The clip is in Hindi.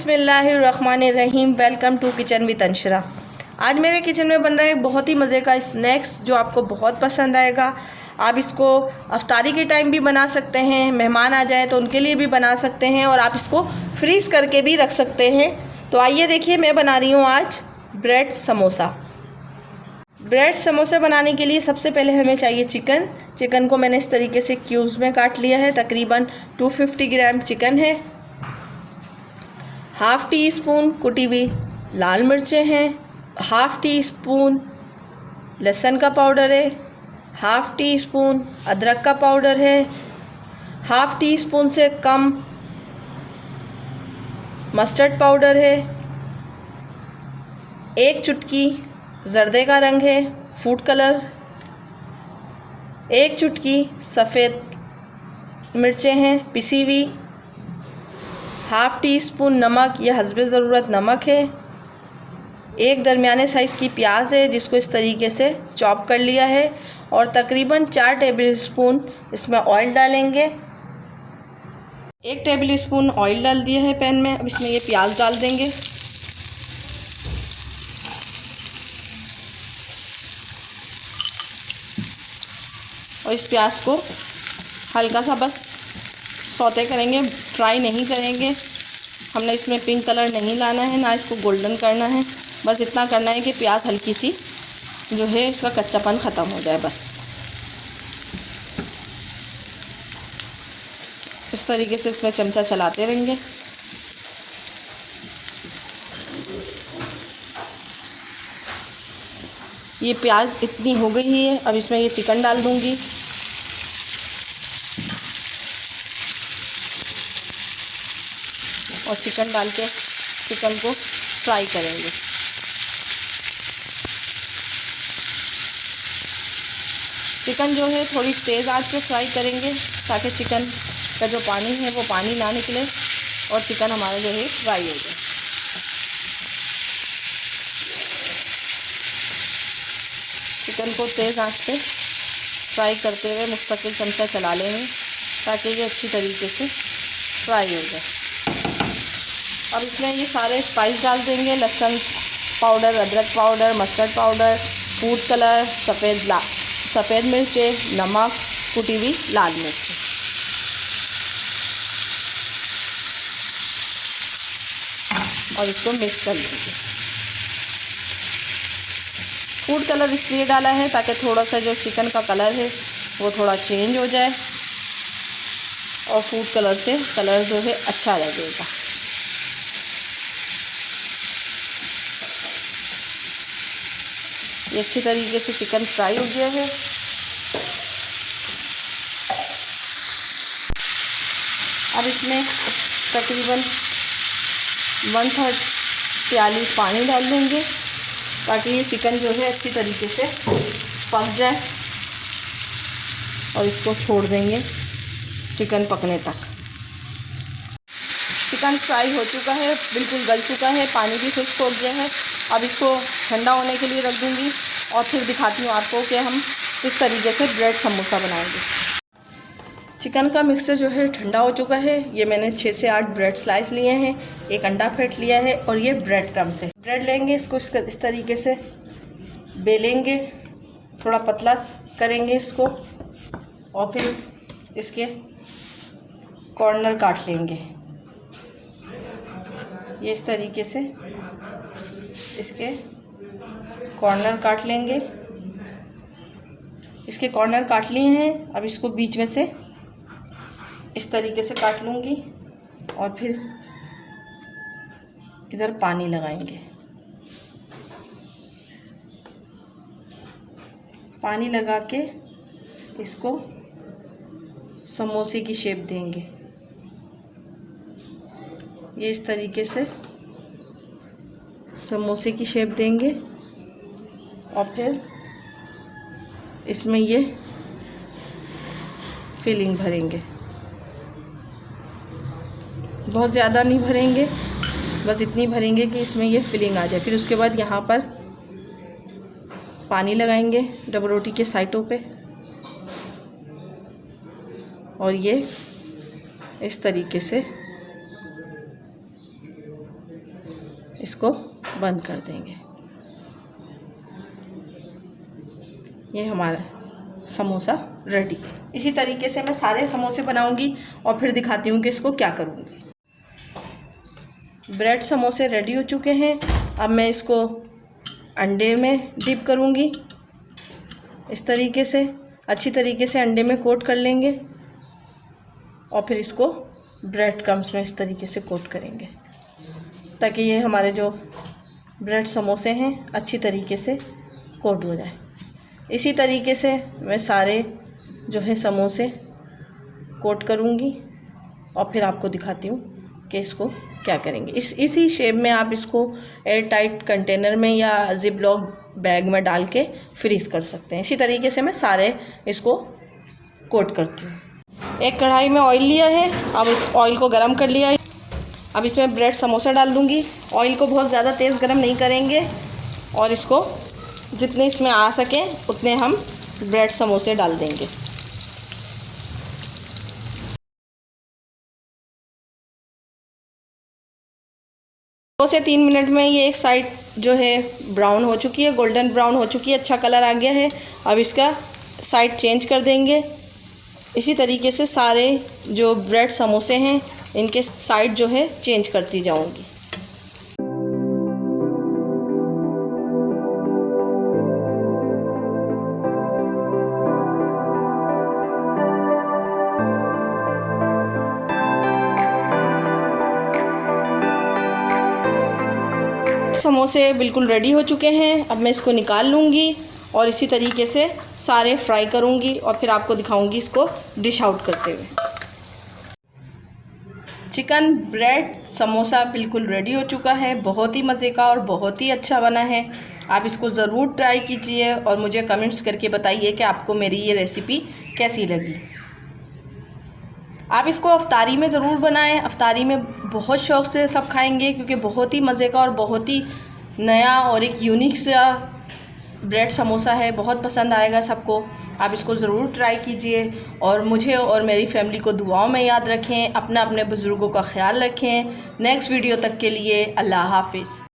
बिस्मिल्लाहिर्रहमानिर्रहीम। Welcome to kitchen with Anshara. आज मेरे किचन में बन रहा है एक बहुत ही मज़े का स्नैक्स जो आपको बहुत पसंद आएगा। आप इसको अफ्तारी के टाइम भी बना सकते हैं, मेहमान आ जाए तो उनके लिए भी बना सकते हैं, और आप इसको फ्रीज़ करके भी रख सकते हैं। तो आइए देखिए, मैं बना रही हूँ आज ब्रेड समोसा। ब्रेड समोसा बनाने के लिए सबसे पहले हमें चाहिए चिकन को मैंने इस तरीके से क्यूब्स में काट लिया है। तकरीबन 250 ग्राम चिकन है। हाफ़ टी स्पून कुटी हुई लाल मिर्चें हैं। हाफ़ टी स्पून लहसुन का पाउडर है। हाफ़ टी स्पून अदरक का पाउडर है। हाफ़ टी स्पून से कम मस्टर्ड पाउडर है। एक चुटकी ज़र्दे का रंग है, फूड कलर। एक चुटकी सफ़ेद मिर्चें हैं पिसी हुई। हाफ़ टी स्पून नमक या हस्बे ज़रूरत नमक है। एक दरमियाने साइज़ की प्याज है जिसको इस तरीके से चॉप कर लिया है, और तकरीबन 4 टेबल स्पून इसमें ऑयल डालेंगे। 1 टेबल स्पून ऑयल डाल दिया है पैन में। अब इसमें ये प्याज डाल देंगे। और इस प्याज को हल्का सा बस सौते करेंगे, फ्राई नहीं करेंगे। हमने इसमें पिंक कलर नहीं लाना है, ना इसको गोल्डन करना है। बस इतना करना है कि प्याज हल्की सी जो है इसका कच्चापन ख़त्म हो जाए। बस इस तरीके से इसमें चमचा चलाते रहेंगे। ये प्याज इतनी हो गई है, अब इसमें ये चिकन डाल दूँगी। और चिकन डाल के चिकन को फ्राई करेंगे। चिकन जो है थोड़ी तेज़ आंच पे फ्राई करेंगे ताकि चिकन का जो पानी है वो पानी ना निकले और चिकन हमारा जो है फ्राई हो जाए। चिकन को तेज़ आंच पे फ्राई करते हुए मुस्तकिल चमचा चला लेंगे ताकि ये अच्छी तरीके से फ्राई हो जाए। अब इसमें ये सारे स्पाइस डाल देंगे। लहसुन पाउडर, अदरक powder, mustard powder, food colour, सफ़ेद मिर्चें, नमक, कुटी हुई लाल मिर्च। और इसको मिक्स कर लेंगे। फूड कलर इसलिए डाला है ताकि थोड़ा सा जो चिकन का कलर है वो थोड़ा चेंज हो जाए, और फूड कलर से कलर जो है अच्छा लगेगा। ये अच्छी तरीके से चिकन फ्राई हो गया है। अब इसमें तकरीबन 1/3 प्याली पानी डाल देंगे ताकि ये चिकन जो है अच्छी तरीके से पक जाए, और इसको छोड़ देंगे चिकन पकने तक। चिकन फ्राई हो चुका है, बिल्कुल गल चुका है, पानी भी खुश्क हो गया है। अब इसको ठंडा होने के लिए रख दूँगी, और फिर दिखाती हूँ आपको कि हम किस तरीके से ब्रेड समोसा बनाएंगे। चिकन का मिक्सचर जो है ठंडा हो चुका है। ये मैंने 6 से 8 ब्रेड स्लाइस लिए हैं, एक अंडा फेंट लिया है, और ये ब्रेड क्रम्स है। ब्रेड लेंगे, इसको इस तरीके से बेलेंगे, थोड़ा पतला करेंगे इसको, और फिर इसके कॉर्नर काट लेंगे। ये इस तरीके से इसके कॉर्नर काट लेंगे। इसके कॉर्नर काट लिए हैं। अब इसको बीच में से इस तरीके से काट लूँगी, और फिर इधर पानी लगाएंगे। पानी लगा के इसको समोसे की शेप देंगे। ये इस तरीके से समोसे की शेप देंगे, और फिर इसमें ये फिलिंग भरेंगे। बहुत ज़्यादा नहीं भरेंगे, बस इतनी भरेंगे कि इसमें ये फिलिंग आ जाए। फिर उसके बाद यहाँ पर पानी लगाएंगे डबल रोटी के साइडों पे, और ये इस तरीके से इसको बंद कर देंगे। ये हमारा समोसा रेडी है। इसी तरीके से मैं सारे समोसे बनाऊंगी और फिर दिखाती हूँ कि इसको क्या करूँगी। ब्रेड समोसे रेडी हो चुके हैं। अब मैं इसको अंडे में डिप करूँगी। इस तरीके से अच्छी तरीके से अंडे में कोट कर लेंगे और फिर इसको ब्रेड क्रम्स में इस तरीके से कोट करेंगे ताकि ये हमारे जो ब्रेड समोसे हैं अच्छी तरीके से कोट हो जाए। इसी तरीके से मैं सारे जो है समोसे कोट करूँगी और फिर आपको दिखाती हूँ कि इसको क्या करेंगे। इसी शेप में आप इसको एयर टाइट कंटेनर में या जिप लॉक बैग में डाल के फ्रीज़ कर सकते हैं। इसी तरीके से मैं सारे इसको कोट करती हूँ। एक कढ़ाई में ऑयल लिया है। अब इस ऑयल को गरम कर लिया है। अब इसमें ब्रेड समोसा डाल दूँगी। ऑयल को बहुत ज़्यादा तेज़ गरम नहीं करेंगे और इसको जितने इसमें आ सके उतने हम ब्रेड समोसे डाल देंगे। 2 से 3 मिनट में ये एक साइड जो है ब्राउन हो चुकी है, गोल्डन ब्राउन हो चुकी है, अच्छा कलर आ गया है। अब इसका साइड चेंज कर देंगे। इसी तरीके से सारे जो ब्रेड समोसे हैं इनके साइड जो है चेंज करती जाऊंगी। समोसे बिल्कुल रेडी हो चुके हैं। अब मैं इसको निकाल लूँगी और इसी तरीके से सारे फ्राई करूँगी और फिर आपको दिखाऊँगी इसको डिश आउट करते हुए। चिकन ब्रेड समोसा बिल्कुल रेडी हो चुका है। बहुत ही मज़े का और बहुत ही अच्छा बना है। आप इसको ज़रूर ट्राई कीजिए और मुझे कमेंट्स करके बताइए कि आपको मेरी ये रेसिपी कैसी लगी। आप इसको अफ्तारी में ज़रूर बनाएं। अफ्तारी में बहुत शौक़ से सब खाएंगे क्योंकि बहुत ही मज़े का और बहुत ही नया और एक यूनिक सा ब्रेड समोसा है। बहुत पसंद आएगा सबको। आप इसको ज़रूर ट्राई कीजिए और मुझे और मेरी फैमिली को दुआओं में याद रखें। अपने बुज़ुर्गों का ख्याल रखें। नेक्स्ट वीडियो तक के लिए अल्लाह हाफ़िज़।